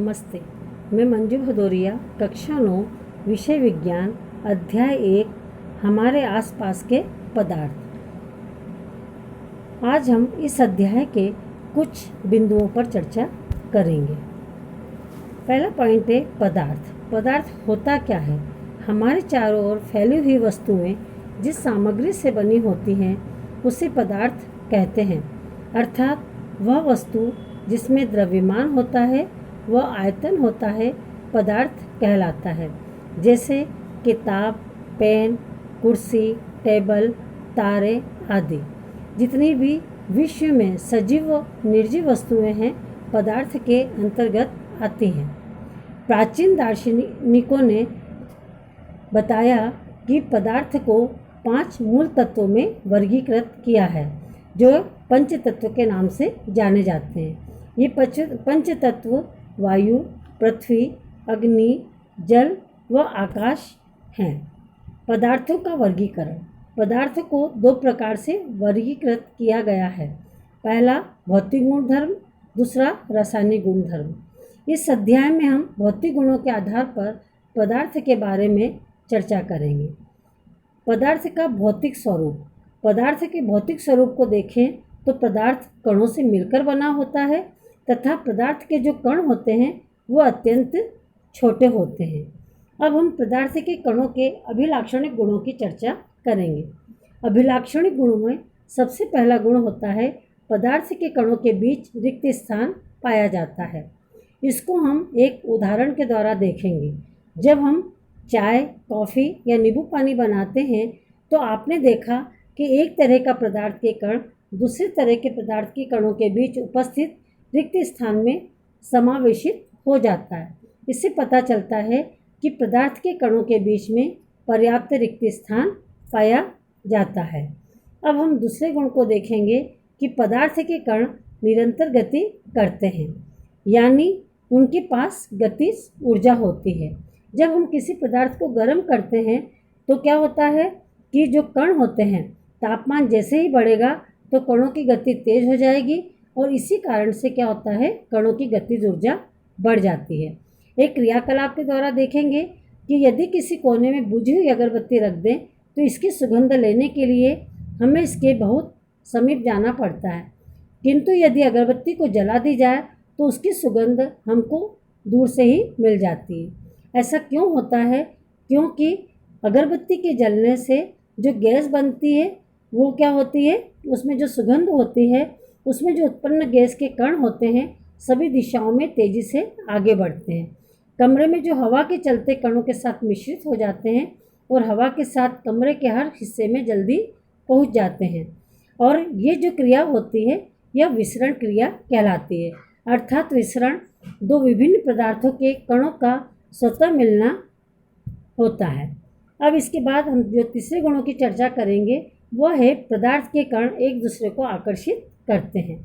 नमस्ते। मैं मंजू भदौरिया, कक्षा 9, विषय विज्ञान, अध्याय 1, हमारे आसपास के पदार्थ। आज हम इस अध्याय के कुछ बिंदुओं पर चर्चा करेंगे। पहला पॉइंट है पदार्थ। पदार्थ होता क्या है? हमारे चारों ओर फैली हुई वस्तुएं जिस सामग्री से बनी होती हैं उसे पदार्थ कहते हैं, अर्थात वह वस्तु जिसमें द्रव्यमान होता है, वह आयतन होता है, पदार्थ कहलाता है। जैसे किताब, पेन, कुर्सी, टेबल, तारे आदि। जितनी भी विश्व में सजीव व निर्जीव वस्तुएं हैं पदार्थ के अंतर्गत आती हैं। प्राचीन दार्शनिकों ने बताया कि पदार्थ को 5 मूल तत्वों में वर्गीकृत किया है, जो पंच तत्व के नाम से जाने जाते हैं। ये पंच तत्व वायु, पृथ्वी, अग्नि, जल व आकाश हैं। पदार्थों का वर्गीकरण। पदार्थ को 2 प्रकार से वर्गीकृत किया गया है। पहला भौतिक गुणधर्म, दूसरा रासायनिक गुणधर्म। इस अध्याय में हम भौतिक गुणों के आधार पर पदार्थ के बारे में चर्चा करेंगे। पदार्थ का भौतिक स्वरूप। पदार्थ के भौतिक स्वरूप को देखें तो पदार्थ कणों से मिलकर बना होता है तथा पदार्थ के जो कण होते हैं वो अत्यंत छोटे होते हैं। अब हम पदार्थ के कणों के अभिलाक्षणिक गुणों की चर्चा करेंगे। अभिलाक्षणिक गुणों में सबसे पहला गुण होता है पदार्थ के कणों के बीच रिक्त स्थान पाया जाता है। इसको हम एक उदाहरण के द्वारा देखेंगे। जब हम चाय, कॉफ़ी या नींबू पानी बनाते हैं तो आपने देखा कि एक तरह का पदार्थ के कण दूसरे तरह के पदार्थ के कणों के बीच उपस्थित रिक्त स्थान में समावेशित हो जाता है। इससे पता चलता है कि पदार्थ के कणों के बीच में पर्याप्त रिक्त स्थान पाया जाता है। अब हम दूसरे गुण को देखेंगे कि पदार्थ के कण निरंतर गति करते हैं, यानी उनके पास गतिज ऊर्जा होती है। जब हम किसी पदार्थ को गर्म करते हैं तो क्या होता है कि जो कण होते हैं, तापमान जैसे ही बढ़ेगा तो कणों की गति तेज हो जाएगी और इसी कारण से क्या होता है, कणों की गतिज ऊर्जा बढ़ जाती है। एक क्रियाकलाप के द्वारा देखेंगे कि यदि किसी कोने में बुझी हुई अगरबत्ती रख दें तो इसकी सुगंध लेने के लिए हमें इसके बहुत समीप जाना पड़ता है, किंतु यदि अगरबत्ती को जला दी जाए तो उसकी सुगंध हमको दूर से ही मिल जाती है। ऐसा क्यों होता है? क्योंकि अगरबत्ती के जलने से जो गैस बनती है वो क्या होती है, उसमें जो सुगंध होती है उसमें जो उत्पन्न गैस के कण होते हैं सभी दिशाओं में तेज़ी से आगे बढ़ते हैं। कमरे में जो हवा के चलते कणों के साथ मिश्रित हो जाते हैं और हवा के साथ कमरे के हर हिस्से में जल्दी पहुंच जाते हैं, और ये जो क्रिया होती है यह विसरण क्रिया कहलाती है। अर्थात विसरण 2 विभिन्न पदार्थों के कणों का स्वतः मिलना होता है। अब इसके बाद हम जो तीसरे गुणों की चर्चा करेंगे वह है पदार्थ के कण एक दूसरे को आकर्षित करते हैं।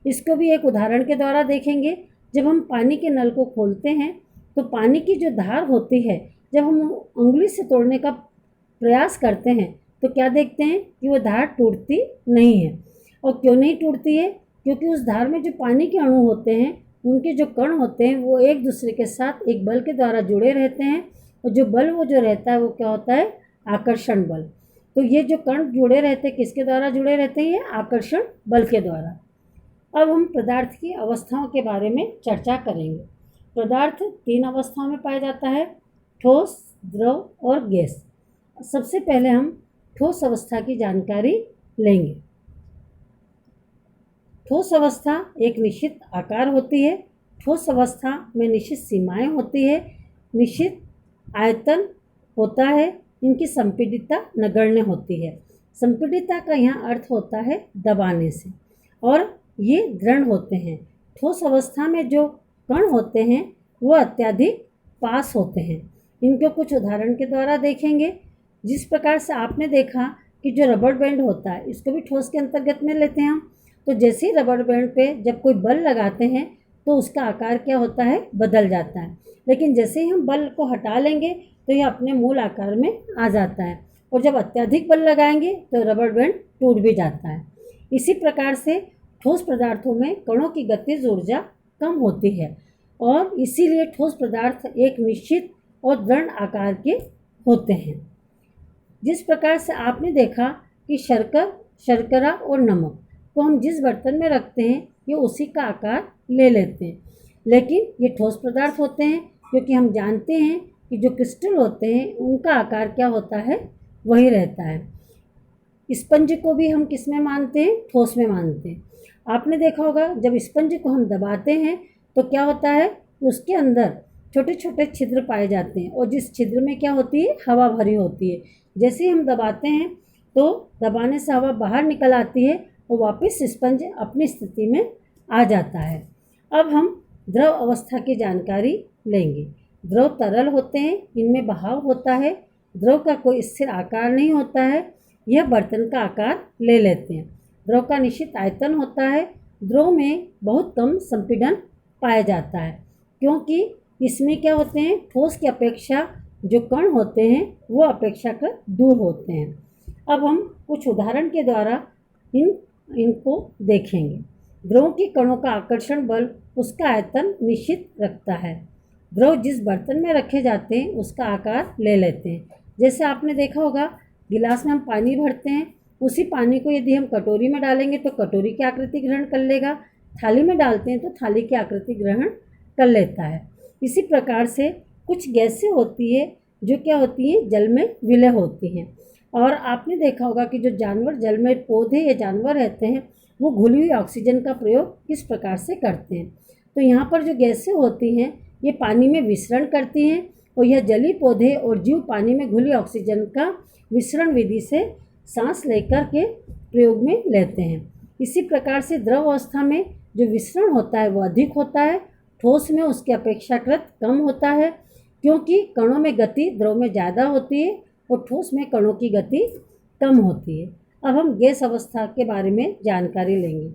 इसको भी एक उदाहरण के द्वारा देखेंगे। जब हम पानी के नल को खोलते हैं तो पानी की जो धार होती है, जब हम उंगली से तोड़ने का प्रयास करते हैं तो क्या देखते हैं कि वह धार टूटती नहीं है। और क्यों नहीं टूटती है? क्योंकि उस धार में जो पानी के अणु होते हैं उनके जो कण होते हैं वो एक दूसरे के साथ एक बल के द्वारा जुड़े रहते हैं, और जो बल वो जो रहता है वो क्या होता है, आकर्षण बल। तो ये जो कण जुड़े रहते हैं किसके द्वारा जुड़े रहते हैं? आकर्षण बल के द्वारा। अब हम पदार्थ की अवस्थाओं के बारे में चर्चा करेंगे। पदार्थ 3 अवस्थाओं में पाया जाता है, ठोस, द्रव और गैस। सबसे पहले हम ठोस अवस्था की जानकारी लेंगे। ठोस अवस्था एक निश्चित आकार होती है। ठोस अवस्था में निश्चित सीमाएं होती है, निश्चित आयतन होता है, इनकी संपीडितता नगण्य होती है। संपीडितता का यहाँ अर्थ होता है दबाने से, और ये दृढ़ होते हैं। ठोस अवस्था में जो कण होते हैं वो अत्यधिक पास होते हैं। इनको कुछ उदाहरण के द्वारा देखेंगे। जिस प्रकार से आपने देखा कि जो रबर बैंड होता है इसको भी ठोस के अंतर्गत में लेते हैं हम, तो जैसे ही रबर बैंड पे जब कोई बल लगाते हैं तो उसका आकार क्या होता है, बदल जाता है। लेकिन जैसे ही हम बल को हटा लेंगे तो यह अपने मूल आकार में आ जाता है, और जब अत्यधिक बल लगाएंगे तो रबर बैंड टूट भी जाता है। इसी प्रकार से ठोस पदार्थों में कणों की गतिज ऊर्जा कम होती है। और इसीलिए ठोस पदार्थ एक निश्चित और दृढ़ आकार के होते हैं। जिस प्रकार से आपने देखा कि शर्करा और नमक को हम जिस बर्तन में रखते हैं ये उसी का आकार ले लेते हैं, लेकिन ये ठोस पदार्थ होते हैं क्योंकि हम जानते हैं कि जो क्रिस्टल होते हैं उनका आकार क्या होता है, वही रहता है। स्पंज को भी हम किस में मानते हैं, ठोस में मानते हैं। आपने देखा होगा जब स्पंज को हम दबाते हैं तो क्या होता है, उसके अंदर छोटे छोटे छिद्र पाए जाते हैं और जिस छिद्र में क्या होती है, हवा भरी होती है। जैसे ही हम दबाते हैं तो दबाने से हवा बाहर निकल आती है और वापस स्पंज अपनी स्थिति में आ जाता है। अब हम द्रव अवस्था की जानकारी लेंगे। द्रव तरल होते हैं, इनमें बहाव होता है, द्रव का कोई स्थिर आकार नहीं होता है, यह बर्तन का आकार ले लेते हैं। द्रव का निश्चित आयतन होता है, द्रव में बहुत कम संपीड़न पाया जाता है क्योंकि इसमें क्या होते हैं, ठोस की अपेक्षा जो कण होते हैं वो अपेक्षाकृत दूर होते हैं। अब हम कुछ उदाहरण के द्वारा इनको देखेंगे। द्रव के कणों का आकर्षण बल उसका आयतन निश्चित रखता है। द्रव जिस बर्तन में रखे जाते हैं उसका आकार ले लेते हैं। जैसे आपने देखा होगा गिलास में हम पानी भरते हैं, उसी पानी को यदि हम कटोरी में डालेंगे तो कटोरी की आकृति ग्रहण कर लेगा, थाली में डालते हैं तो थाली की आकृति ग्रहण कर लेता है। इसी प्रकार से कुछ गैसें होती है जो क्या होती हैं, जल में विलय होती हैं। और आपने देखा होगा कि जो जानवर जल में, पौधे या जानवर रहते हैं वो घुली हुई ऑक्सीजन का प्रयोग किस प्रकार से करते हैं। तो यहाँ पर जो गैसें होती हैं ये पानी में विसरण करती हैं और यह जलीय पौधे और जीव पानी में घुली ऑक्सीजन का विसरण विधि से सांस लेकर के प्रयोग में लेते हैं। इसी प्रकार से द्रव अवस्था में जो विसरण होता है वो अधिक होता है, ठोस में उसकी अपेक्षाकृत कम होता है क्योंकि कणों में गति द्रव में ज़्यादा होती है और ठोस में कणों की गति कम होती है। अब हम गैस अवस्था के बारे में जानकारी लेंगे।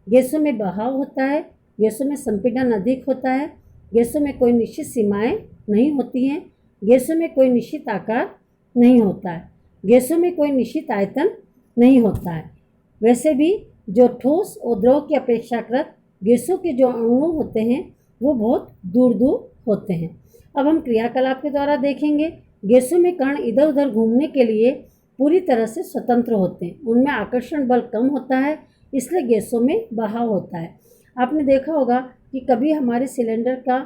गैसों में बहाव होता है, गैसों में संपीड़न अधिक होता है, गैसों में कोई निश्चित सीमाएं नहीं होती हैं, गैसों में कोई निश्चित आकार नहीं होता है, गैसों में कोई निश्चित आयतन नहीं होता है। वैसे भी जो ठोस और द्रव की अपेक्षाकृत गैसों के जो अणु होते हैं वो बहुत दूर दूर होते हैं। अब हम क्रियाकलाप के द्वारा देखेंगे। गैसों में कण इधर उधर घूमने के लिए पूरी तरह से स्वतंत्र होते हैं, उनमें आकर्षण बल कम होता है, इसलिए गैसों में बहाव होता है। आपने देखा होगा कि कभी हमारे सिलेंडर का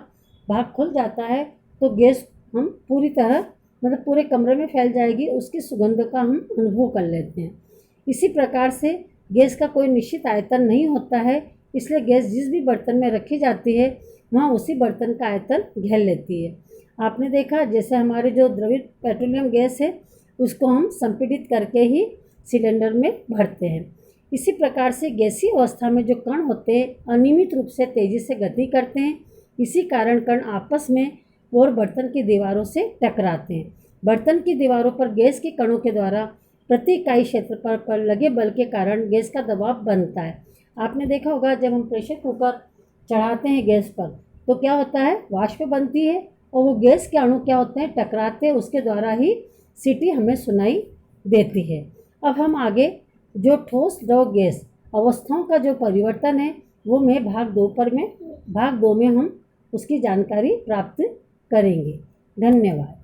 भाग खुल जाता है तो गैस हम पूरी तरह पूरे कमरे में फैल जाएगी, उसकी सुगंध का हम अनुभव कर लेते हैं। इसी प्रकार से गैस का कोई निश्चित आयतन नहीं होता है, इसलिए गैस जिस भी बर्तन में रखी जाती है वहाँ उसी बर्तन का आयतन घेर लेती है। आपने देखा जैसे हमारे जो द्रवित पेट्रोलियम गैस है उसको हम संपीड़ित करके ही सिलेंडर में भरते हैं। इसी प्रकार से गैसीय अवस्था में जो कण होते हैं अनियमित रूप से तेजी से गति करते हैं, इसी कारण कण आपस में और बर्तन की दीवारों से टकराते हैं। बर्तन की दीवारों पर गैस के कणों के द्वारा प्रति इकाई क्षेत्रफल पर लगे बल के कारण गैस का दबाव बनता है। आपने देखा होगा जब हम प्रेशर कुकर चढ़ाते हैं गैस पर तो क्या होता है, वाष्प बनती है और वो गैस के अणु क्या होते हैं, टकराते हैं, उसके द्वारा ही सीटी हमें सुनाई देती है। अब हम आगे जो ठोस द्रव गैस अवस्थाओं का जो परिवर्तन है वो मैं भाग 2 में हम उसकी जानकारी प्राप्त करेंगे। धन्यवाद।